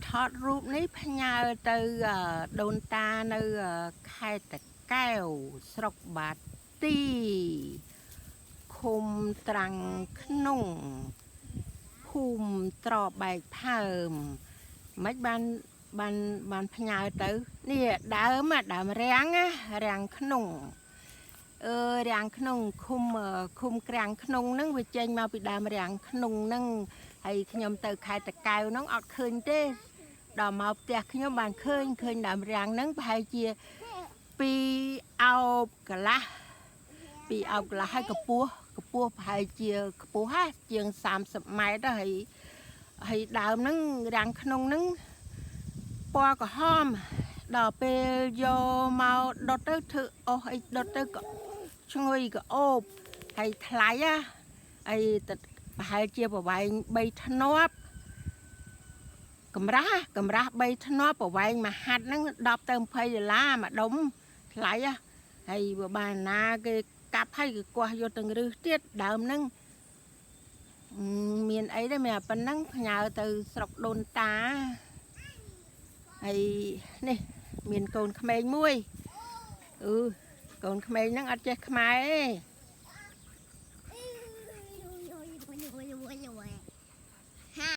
ថតរូបនេះផ្ញើទៅដូនតានៅខេត្តតាកែវស្រុកបាទីឃុំត្រាំងក្នុងភូមិត្របែកផើមមិនបានផ្ញើទៅនេះដើមរាំងរាំងក្នុងរាំងក្នុងឃុំក្រាំងក្នុងហ្នឹងវាចេញមកពីដើមរាំងក្នុងហ្នឹងហើយខ្ញុំទៅខេត្តតាកែវហ្នឹងអត់ឃើញទេដល់មកផ្ទះខ្ញុំបានឃើញដើមរាំងហ្នឹងប្រហែលជា2 អោបកន្លះហើយកម្ពស់ប្រហែលជាខ្ពស់ហ่ะជាង30 ម៉ែត្រហើយដើមហ្នឹងរាំងក្នុងហ្នឹងពណ៌ក្រហមដល់ពេលយកមកដុតទៅធ្វើអស់អីដុតទៅក៏ឈ្ងុយក៏អូបហើយថ្លៃហើយប្រហែលជាប្រវែង3 ធ្នាប់កម្រាស់3 ធ្នាប់ប្រវែងមួយហាត់ហ្នឹង10 ទៅ 20 ដុល្លារមួយដុំថ្លៃហើយបើបានណាគេកាប់ហើយគេគាស់យកទាំងរឹសទៀតដើមហ្នឹងមានអីទេមានប៉ុណ្ណឹងផ្ញើទៅស្រុកដូនតាហើយនេះមានកូនក្មេងមួយកូនក្មេងហ្នឹងអត់ចេះខ្មែរទេ